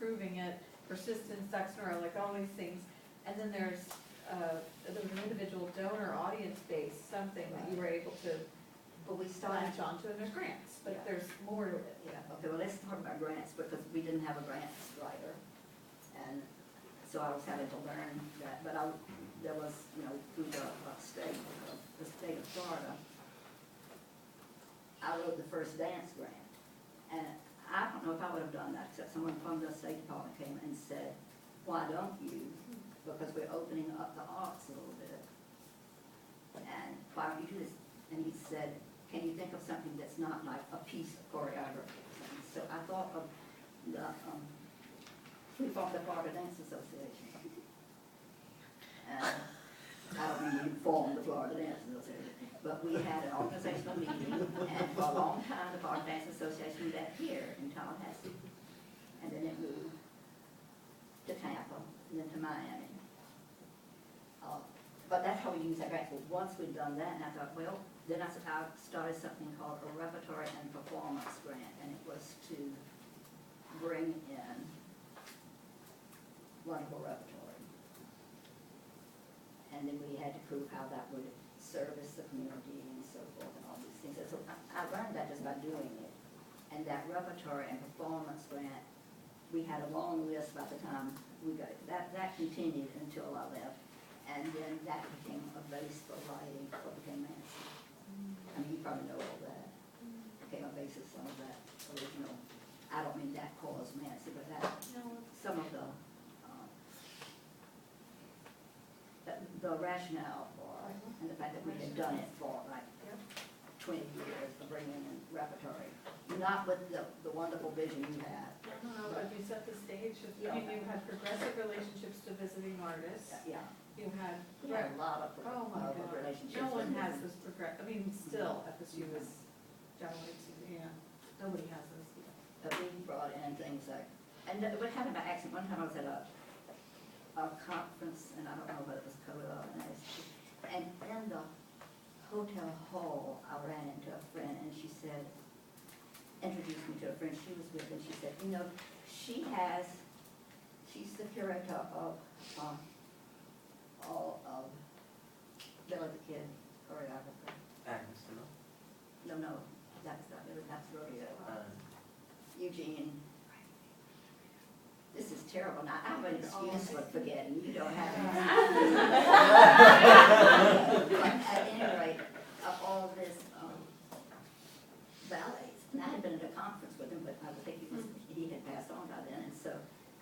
improving it, persistence, ducks in a row, like all these things. And then there was an individual donor audience base, something that you were able to But we started, latch onto, and there's grants, but Yeah. there's more to it. yeah, okay, well, let's talk about grants, because we didn't have a grants writer. And so I was having to learn that, but there was, through the state of Florida, I wrote the first dance grant. And I don't know if I would have done that, except someone from the State Department came and said, why don't you? Because we're opening up the arts a little bit. And why don't you do this? And he said, can you think of something that's not like a piece of choreography or something? So I thought of we formed the Florida Dance Association. And I don't mean we formed the Florida Dance Association, but we had an organizational meeting, and for a long time, the Florida Dance Association met here in Tallahassee. And then it moved to Tampa, and then to Miami. But that's how we use that grant. Well, once we'd done that, and I thought, well, then I started something called a repertory and performance grant, and it was to bring in wonderful repertory. And then we had to prove how that would service the community and so forth and all these things. So I learned that just by doing it. And that repertory and performance grant, we had a long list by the time we got it. That continued until I left. And then that became a base for writing what became Manson. I mean, you probably know all that. Became a basis of that original, I don't mean that caused Manson, but that, some of the rationale for it, and the fact that we had done it for like 20 years of bringing in repertory. Not with the wonderful vision you had. No, but you set the stage, you had progressive relationships to visiting artists, Yeah. you had. We had a lot of Oh my God. relationships. No one with has them. this still FSU is generally, nobody has this. But we brought in things like, and what happened by accident, one time I was at a conference, and I don't know whether it was CODA or NSG, and in the hotel hall, I ran into a friend, and she said, introduced me to a friend she was with, and she said, she's the curator of all of Billy the Kid choreographer. Agnes, no? No, that's not Billy, that's rodeo. Eugene. This is terrible. Now, I have an excuse for forgetting. You don't have any. At any rate, of all this ballets, and I had been at a conference with him, but I think he had passed on by then, and so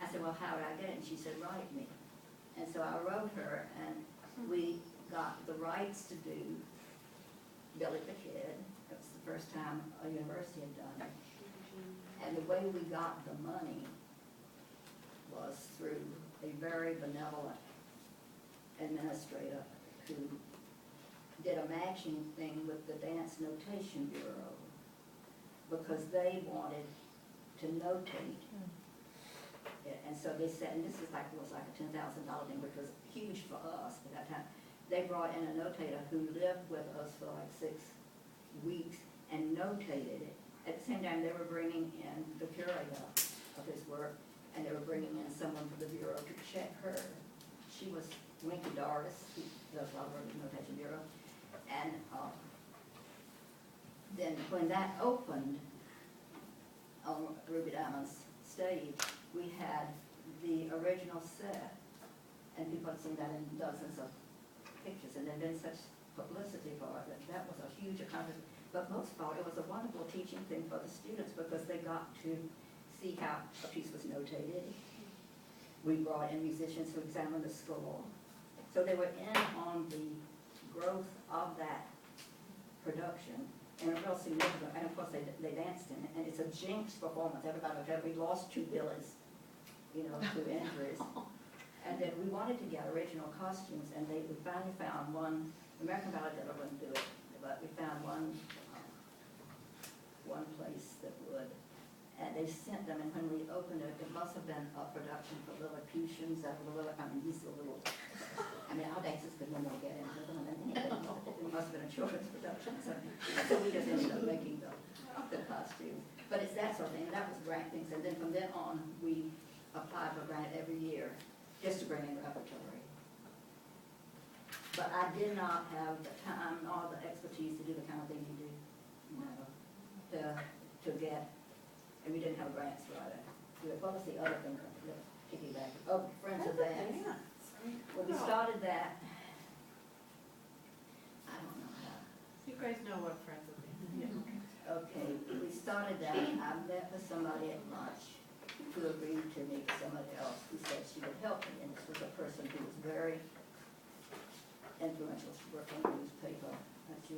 I said, well, how would I get it? And she said, write me. And so I wrote her, and we got the rights to do Billy the Kid. It was the first time a university had done it. And the way we got the money was through a very benevolent administrator who did a matching thing with the Dance Notation Bureau because they wanted to notate it. And so they said, and this was like a $10,000 thing, which was huge for us at that time. They brought in a notator who lived with us for like 6 weeks and notated it. At the same time, they were bringing in the curator of his work, and they were bringing in someone from the bureau to check her. She was Winky Doris, who does a lot of work in the Notation Bureau. And then when that opened on Ruby Diamond's stage, we had the original set, and people had seen that in dozens of pictures, and there'd been such publicity for it that that was a huge accomplishment. But most of all, it was a wonderful teaching thing for the students because they got to see how a piece was notated. We brought in musicians who examined the score. So they were in on the growth of that production, and a real significant, and of course they danced in it, and it's a jinx performance. Everybody would have, we lost 2 Billies, through injuries. And then we wanted to get original costumes, and we finally found one. American Ballet Theatre wouldn't do it, but we found one place that would. And they sent them, and when we opened it, it must have been a production for Lilliputians, these were little, our dancers could no more get into them than anything. It must have been a children's production, so we just ended up making the costumes. But it's that sort of thing, and that was grant things, and then from then on, we apply for a grant every year, just to bring in repertory. But I did not have the time nor the expertise to do the kind of thing you do, you know, to get, and we didn't have grants for it. What was the other thing, piggyback, oh, Friends of Dance. Well, we started that, I don't know how. You guys know what Friends of Dance. Okay, we started that, I met with somebody at lunch who agreed to meet with somebody else who said she would help me, and this was a person who was very influential. She worked on the newspaper, and she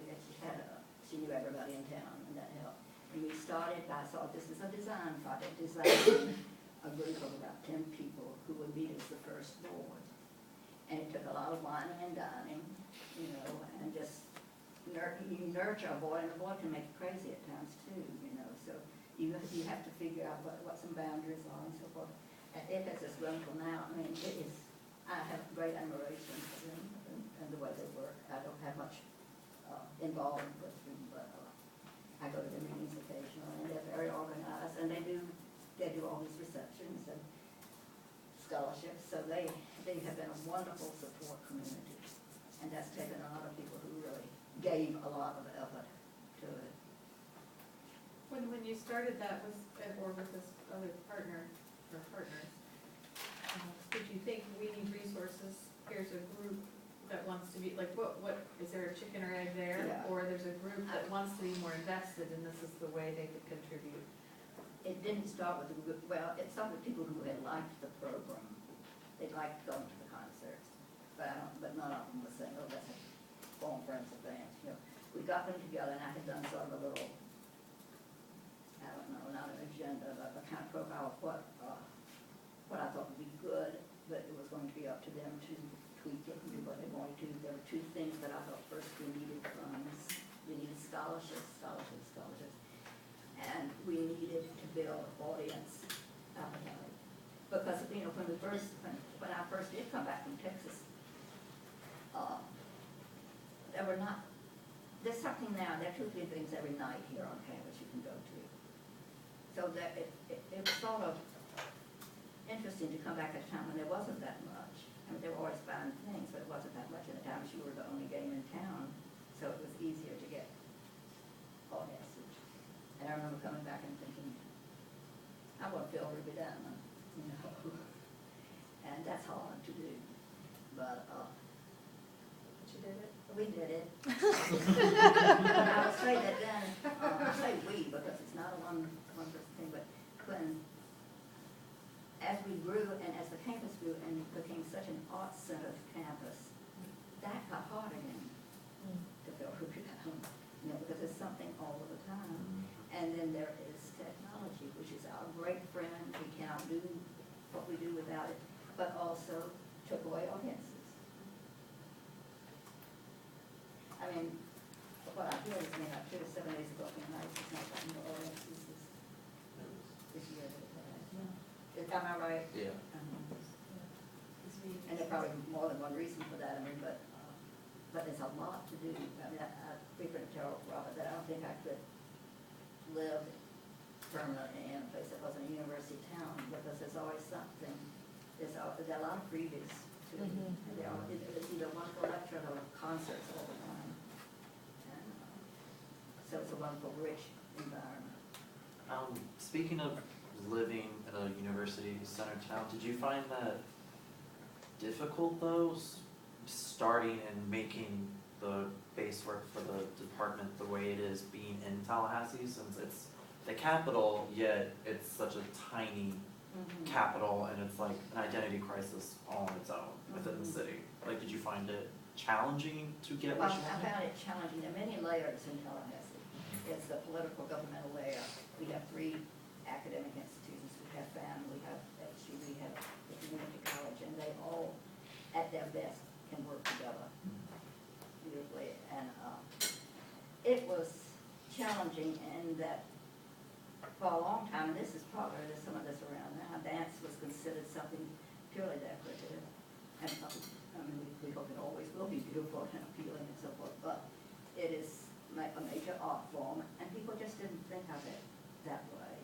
knew everybody in town, and that helped. And we started, I saw this is a design project, designing a group of about 10 people who would meet as the first board. And it took a lot of whining and dining, you know, and just you nurture a boy, and a boy can make you crazy at times too, you know, so you have to figure out what some boundaries are and so forth. And it has this wonderful now, I mean, it is, I have great admiration for them and the way they work. I don't have much involvement with them, but I go to their meetings occasionally, and they're very organized, and they do all these receptions and scholarships, so they have been a wonderful support community, and that's taken a lot of people who really gave a lot of effort to it. When you started that or with this other partner, or partners, did you think we need resources? Here's a group that wants to be, like, what, is there a chicken or egg there? Yeah. Or there's a group that wants to be more invested and this is the way they could contribute? It didn't start with the group, well, it started with people who had liked the program. They liked going to the concerts, but none of them was saying, oh, that's a form Friends of Dance, you know. We got them together, and I had done sort of a little, I don't know, not an agenda, but a kind of profile of what I thought would be good, but it was going to be up to them to tweak it and do what they wanted to. There were two things that I thought first we needed funds. We needed scholarships, and we needed to build audience appetite. Because, you know, when I first did come back from Texas, there's something now, there are 2 or 3 things every night here on campus you can go to. So that it was sort of interesting to come back at a time when there wasn't that much. I mean, there were always fine things, but it wasn't that much in the town. You were the only game in town, so it was easier to get audiences. And I remember coming back and thinking, I want to feel Ruby Diamond, you know, and that's hard to do, but You did it? we did it. But I would say that then, I say we because it's not a one person thing, but when, as we grew and as the campus grew and became such an art-centered campus, that got hard again to feel Ruby Diamond, you know, because there's something all of the time. And then there is technology, which is our great friend. We cannot do what we do without it, but also took away audiences. I mean, what I hear is made up 2 to 7 days ago from nights, it's not that no audiences this year that it has. Am I right? Yeah. And there probably more than one reason for that, I mean, but there's a lot to do. I mean, I frequently tell Robert that I don't think I could live permanently in a place that wasn't a university town, because there's always something. There are a lot of freebies too. There's either wonderful lecture or concerts all the time. And so it's a wonderful, rich environment. Speaking of living in a university center town, did you find that difficult though, starting and making the base work for the department the way it is being in Tallahassee, since it's the capital, yet it's such a tiny capital, and it's like an identity crisis all on its own within the city? Like, did you find it challenging to get what Well, you I wanted? found it challenging. There are many layers in Tallahassee. It's the political governmental layer. We have 3 academic institutions. We have FAM, we have HU, we have the community college, and they all, at their best, can work together beautifully. And it was challenging in that for a long time, and this is probably, there's some of this around now, dance was considered something purely decorative. And I mean, we hope it always will be beautiful and appealing and so forth, but it is a major art form, and people just didn't think of it that way.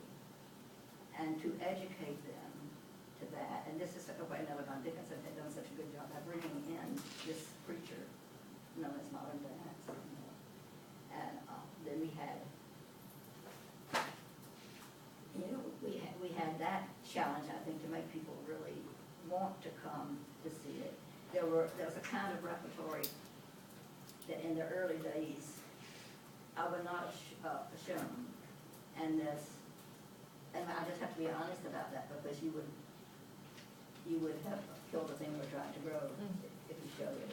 And to educate them to challenge, I think, to make people really want to come to see it. There was a kind of repertory that in the early days, I would not have shown. And I just have to be honest about that, because you would have killed the thing we're trying to grow if you showed it.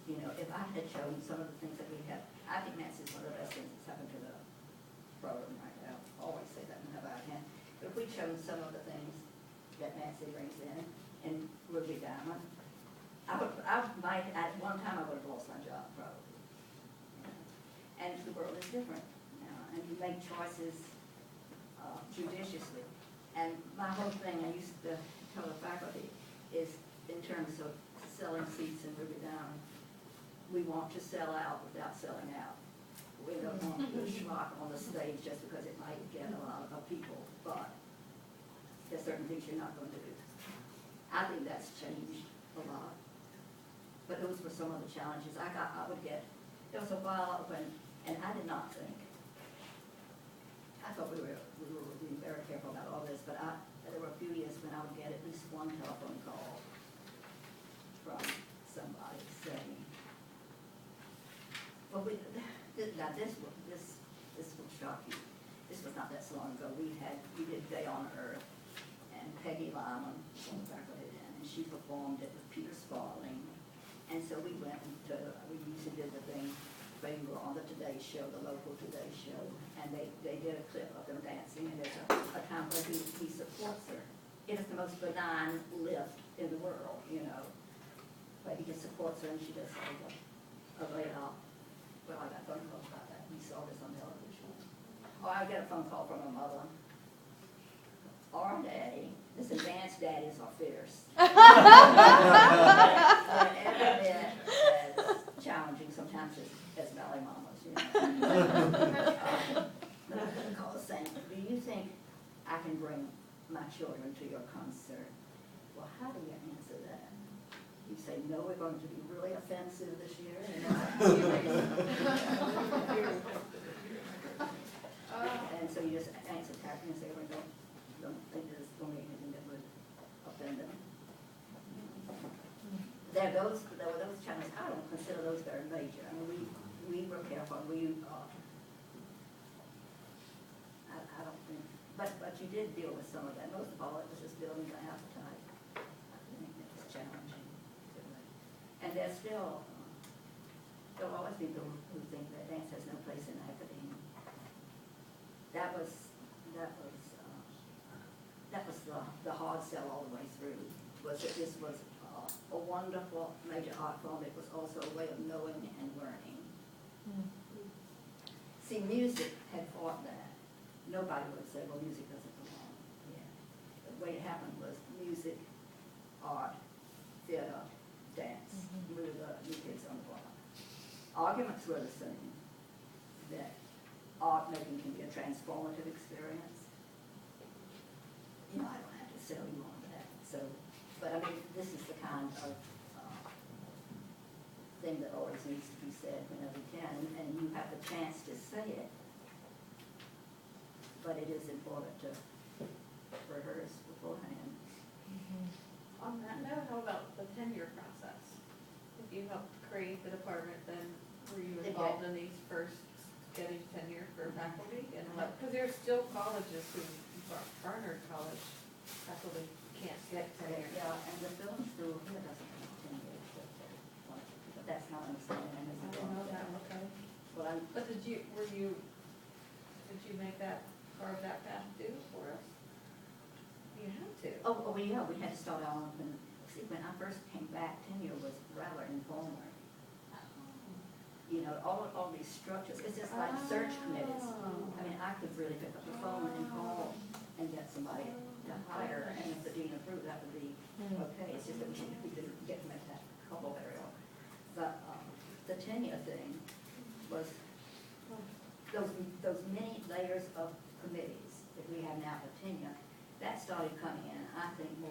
You know, if I had shown some of the things that we have, I think Nancy's one of the best things that's happened to the program right now. I always say that whenever I can. But if we'd shown some of the things that Nancy brings in Ruby Diamond, I might, at one time, I would have lost my job, probably. And the world is different now, and you make choices judiciously. And my whole thing, I used to tell the faculty, is in terms of selling seats in Ruby Diamond, we want to sell out without selling out. We don't want to schmuck on the stage just because it might get a lot of people, but there's certain things you're not going to do. I think that's changed a lot. But those were some of the challenges I would get. There was a while when, and I did not think, I thought we were being very careful about all this, but there were a few years when I would get at least one telephone call from somebody saying, well, now this will shock you. This was not that so long ago. We did Day on Earth, and Peggy Lyman was on the faculty then, and she performed it with Peter Sparling. And so we usually did the thing, where you were on the Today Show, the local Today Show, and they did a clip of them dancing, and there's a time where he supports her. It is the most benign lift in the world, you know, but he just supports her, and she does sort of a layout. Well, I got phone calls about that. We saw this on television. Or I get a phone call from a mother. Or a daddy. This advanced daddies are fierce. They're every bit as challenging sometimes as ballet mamas, you know. But I couldn't call the same. Do you think I can bring my children to your concert? Well, how do you answer that? You say, no, we're going to be really offensive this year. And so you just answer tactfully and say, well, don't think there's going to be anything that would offend them. There were those challenges. I don't consider those very major. I mean, we were careful. I don't think, but you did deal with some of that. Most of all, it was just building the appetite. I think it was challenging. And there's still, there'll always be people who think that dance has no place in academia. That was the hard sell all the way through, was that this was a wonderful major art form. It was also a way of knowing and learning. See, music had fought that. Nobody would say, well, music doesn't belong here. The way it happened was music, art, theater, dance. We were the new kids on the block. Arguments were the same, that art making can be a transformative experience. You know, I don't have to sell you on that. So, but I mean, this is the kind of thing that always needs to be said whenever you can, and you have the chance to say it. But it is important to rehearse beforehand. On that note, how about the tenure process? If you helped create the department, then were you involved in these first getting tenure for faculty? And what, because there's still colleges who, Barnard College faculty can't get tenure. Yeah, and the film school here doesn't have tenure, but that's not understanding. I don't know that, okay. Well, But did you make that, carve that path too for us? You had to. well, yeah, we had to start out on, see, when I first came back, tenure was rather informal. You know, all these structures, it's just like search committees. I mean, I could really pick up the phone and call and get somebody to hire, and if the dean approved, that would be okay. It's just that we didn't get them at that couple very well. But the tenure thing was those many layers of committees that we have now for tenure, that started coming in, I think, more